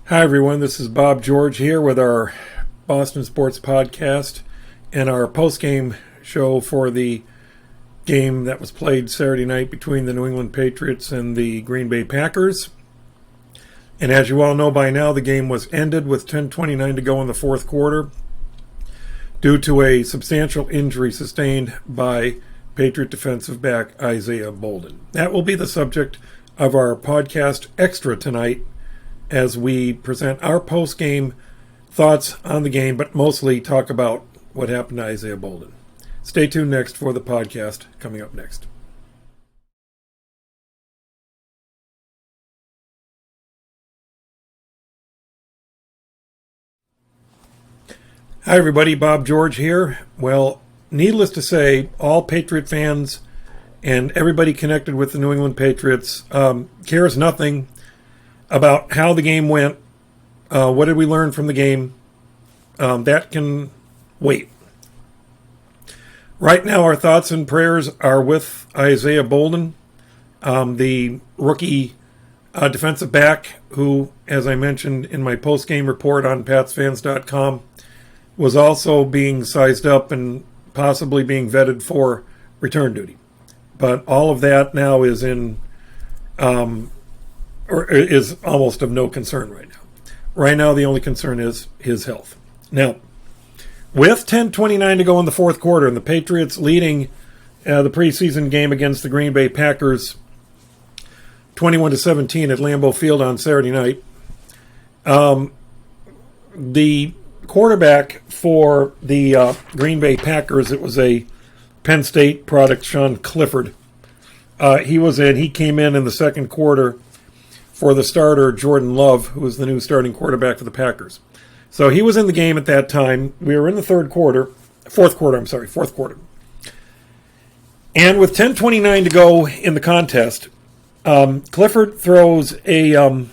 Hi, everyone. This is Bob George here with our Boston Sports Podcast and our postgame show for the game that was played Saturday night between the New England Patriots and the Green Bay Packers. And as you all know by now, the game was ended with 10:29 to go in the fourth quarter due to a substantial injury sustained by Patriot defensive back Isaiah Bolden. That will be the subject of our podcast extra tonight, as we present our post-game thoughts on the game, but mostly talk about what happened to Isaiah Bolden. Stay tuned next for the podcast coming up next. Hi, everybody. Bob George here. Well, needless to say, all Patriot fans and everybody connected with the New England Patriots cares nothing about how the game went. What did we learn from the game? That can wait. Right now, our thoughts and prayers are with Isaiah Bolden, the rookie defensive back who, as I mentioned in my post-game report on patsfans.com, was also being sized up and possibly being vetted for return duty. But all of that now is is almost of no concern right now. Right now, the only concern is his health. Now, with 10:29 to go in the fourth quarter, and the Patriots leading the preseason game against the Green Bay Packers 21-17 at Lambeau Field on Saturday night, the quarterback for the Green Bay Packers, it was a Penn State product, Sean Clifford. He came in the second quarter for the starter, Jordan Love, who was the new starting quarterback for the Packers. So he was in the game at that time. We were in the fourth quarter. And with 10:29 to go in the contest, Clifford throws a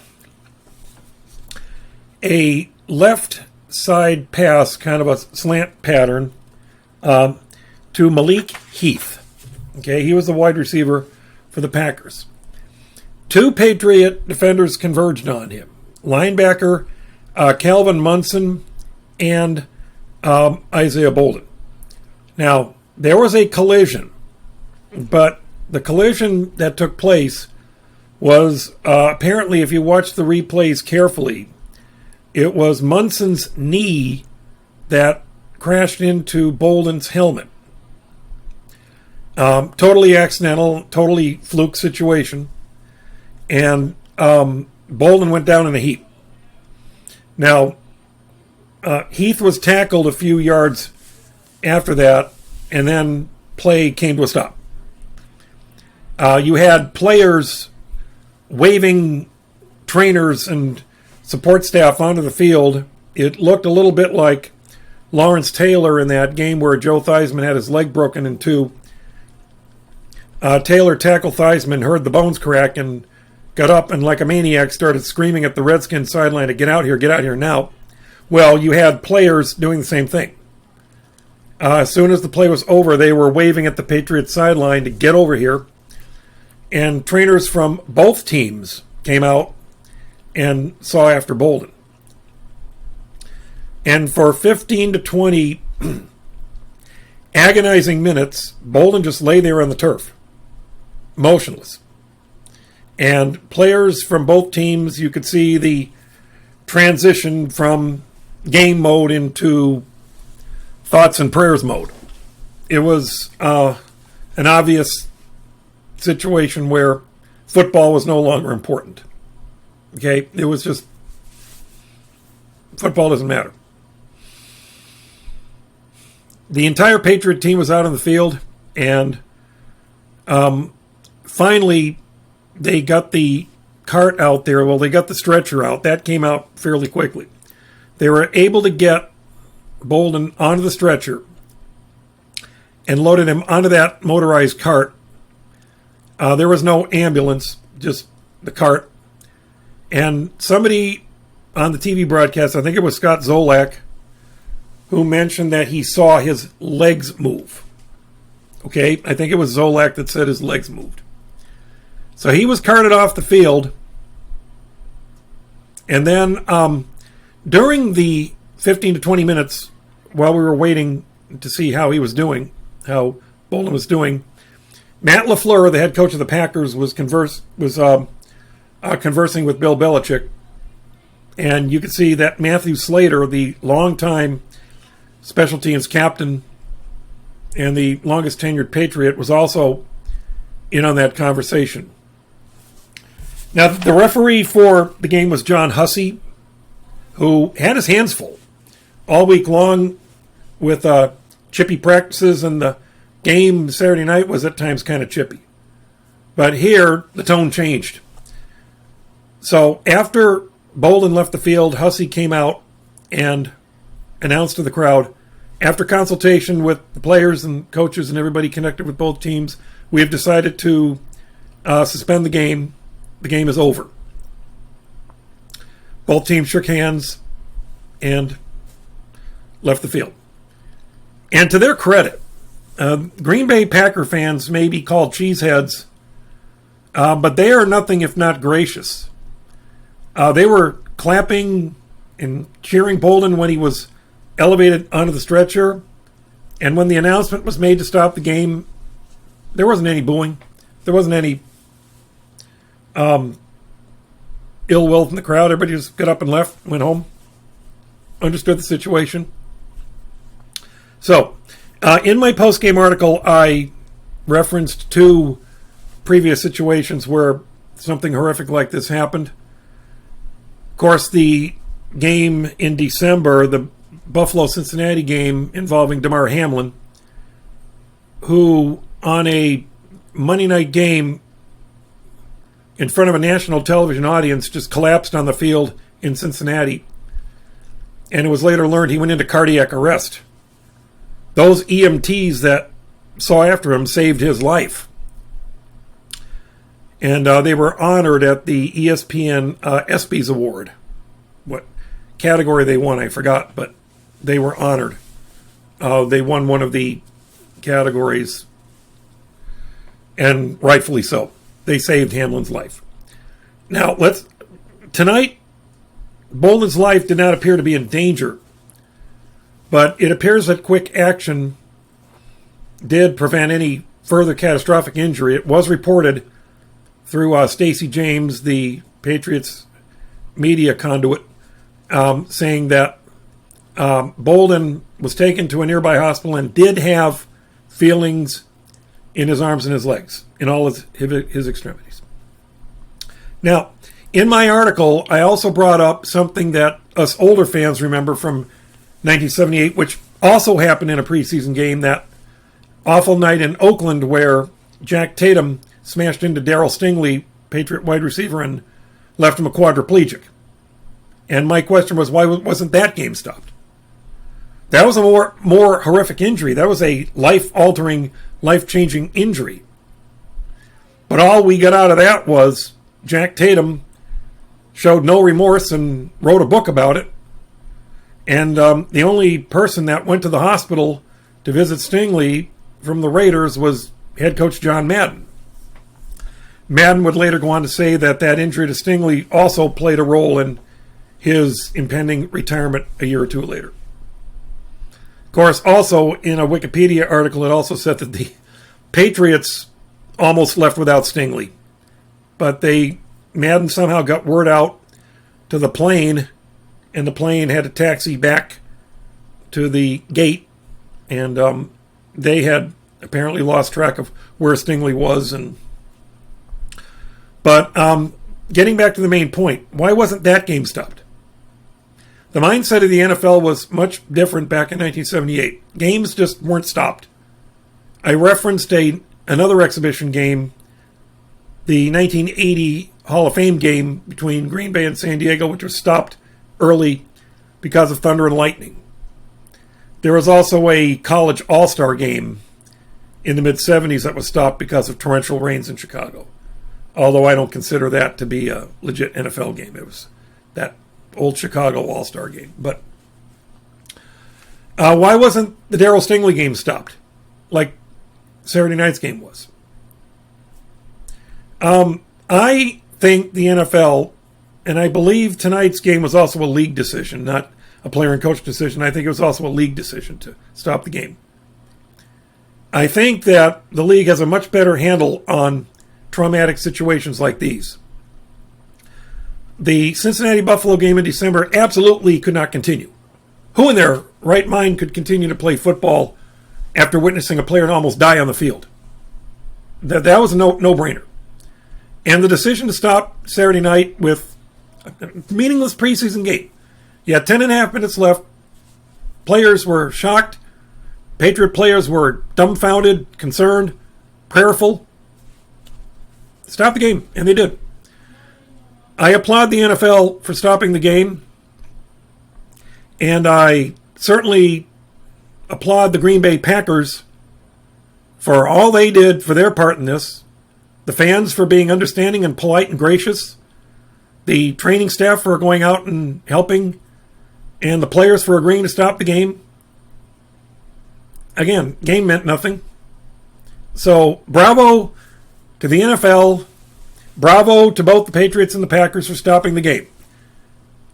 left side pass, kind of a slant pattern, to Malik Heath. Okay, he was the wide receiver for the Packers. Two Patriot defenders converged on him. Linebacker Calvin Munson and Isaiah Bolden. Now, there was a collision, but the collision that took place was apparently, if you watch the replays carefully, it was Munson's knee that crashed into Bolden's helmet. Totally accidental, totally fluke situation. And Bolden went down in a heap. Now, Heath was tackled a few yards after that, and then play came to a stop. You had players waving trainers and support staff onto the field. It looked a little bit like Lawrence Taylor in that game where Joe Theismann had his leg broken in two. Taylor tackled Theismann, heard the bones crack, and got up and like a maniac started screaming at the Redskins sideline to get out here now. Well, you had players doing the same thing. As soon as the play was over, they were waving at the Patriots sideline to get over here. And trainers from both teams came out and saw after Bolden. And for 15 to 20 agonizing minutes, Bolden just lay there on the turf, motionless. And players from both teams, you could see the transition from game mode into thoughts and prayers mode. It was an obvious situation where football was no longer important. Okay? It was just, football doesn't matter. The entire Patriot team was out on the field, and finally, they got the cart out there. Well, they got the stretcher out. That came out fairly quickly. They were able to get Bolden onto the stretcher and loaded him onto that motorized cart. There was no ambulance, just the cart. And somebody on the TV broadcast, I think it was Scott Zolak, who mentioned that he saw his legs move. Okay, I think it was Zolak that said his legs moved. So he was carted off the field And then during the 15 to 20 minutes while we were waiting to see how he was doing, how Bolden was doing, Matt LaFleur, the head coach of the Packers, was conversing with Bill Belichick. And you could see that Matthew Slater, the longtime special teams captain and the longest tenured Patriot, was also in on that conversation. Now, the referee for the game was John Hussey, who had his hands full all week long with chippy practices, and the game Saturday night was at times kind of chippy. But here, the tone changed. So after Bolden left the field, Hussey came out and announced to the crowd, after consultation with the players and coaches and everybody connected with both teams, we have decided to suspend the game. The game is over. Both teams shook hands and left the field. And to their credit, Green Bay Packer fans may be called cheeseheads, but they are nothing if not gracious. They were clapping and cheering Bolden when he was elevated onto the stretcher, and when the announcement was made to stop the game, there wasn't any booing. There wasn't any ill will from the crowd. Everybody just got up and left, went home, understood the situation. So, in my post-game article, I referenced 2 previous situations where something horrific like this happened. Of course, the game in December, the Buffalo-Cincinnati game involving Damar Hamlin, who on a Monday night game in front of a national television audience just collapsed on the field in Cincinnati. And it was later learned he went into cardiac arrest. Those EMTs that saw after him saved his life. And they were honored at the ESPN ESPYs Award. What category they won, I forgot, but they were honored. They won one of the categories, and rightfully so. They saved Hamlin's life. Now, tonight, Bolden's life did not appear to be in danger, but it appears that quick action did prevent any further catastrophic injury. It was reported through Stacey James, the Patriots media conduit, saying that Bolden was taken to a nearby hospital and did have feelings in his arms and his legs, in all his extremities. Now, in my article, I also brought up something that us older fans remember from 1978, which also happened in a preseason game, that awful night in Oakland where Jack Tatum smashed into Darryl Stingley, Patriot wide receiver, and left him a quadriplegic. And my question was, why wasn't that game stopped? That was a more horrific injury. That was a life-altering, life-changing injury. But all we got out of that was Jack Tatum showed no remorse and wrote a book about it. And the only person that went to the hospital to visit Stingley from the Raiders was head coach John Madden. Madden would later go on to say that injury to Stingley also played a role in his impending retirement a year or two later. Of course, also in a Wikipedia article, it also said that the Patriots almost left without Stingley. But Madden somehow got word out to the plane, and the plane had to taxi back to the gate, and they had apparently lost track of where Stingley was. But getting back to the main point, why wasn't that game stopped? The mindset of the NFL was much different back in 1978. Games just weren't stopped. I referenced another exhibition game, the 1980 Hall of Fame game between Green Bay and San Diego, which was stopped early because of thunder and lightning. There was also a college all-star game in the mid-'70s that was stopped because of torrential rains in Chicago. Although I don't consider that to be a legit NFL game. It was that old Chicago all-star game. But why wasn't the Darryl Stingley game stopped like Saturday night's game was? I think the NFL And I believe tonight's game was also a league decision, not a player and coach decision. I think it was also a league decision to stop the game. I think that the league has a much better handle on traumatic situations like these. The Cincinnati-Buffalo game in December absolutely could not continue. Who in their right mind could continue to play football after witnessing a player almost die on the field? That was a no-brainer. And the decision to stop Saturday night with a meaningless preseason game. You had 10 and a half minutes left. Players were shocked. Patriot players were dumbfounded, concerned, prayerful. Stop the game, and they did. I applaud the NFL for stopping the game, and I certainly applaud the Green Bay Packers for all they did for their part in this, the fans for being understanding and polite and gracious, the training staff for going out and helping, and the players for agreeing to stop the game. Again, game meant nothing. So, bravo to the NFL. Bravo to both the Patriots and the Packers for stopping the game.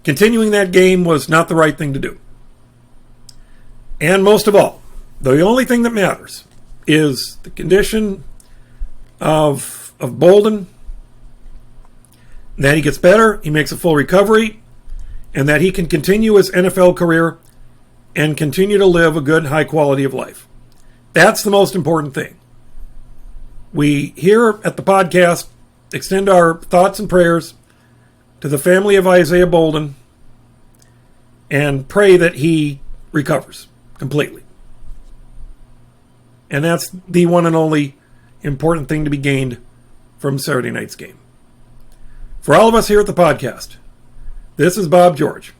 Continuing that game was not the right thing to do. And most of all, the only thing that matters is the condition of Bolden, that he gets better, he makes a full recovery, and that he can continue his NFL career and continue to live a good, high quality of life. That's the most important thing. We here at the podcast extend our thoughts and prayers to the family of Isaiah Bolden and pray that he recovers completely. And that's the one and only important thing to be gained from Saturday night's game. For all of us here at the podcast, this is Bob George.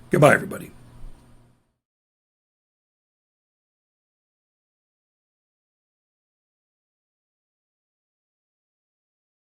Goodbye, everybody.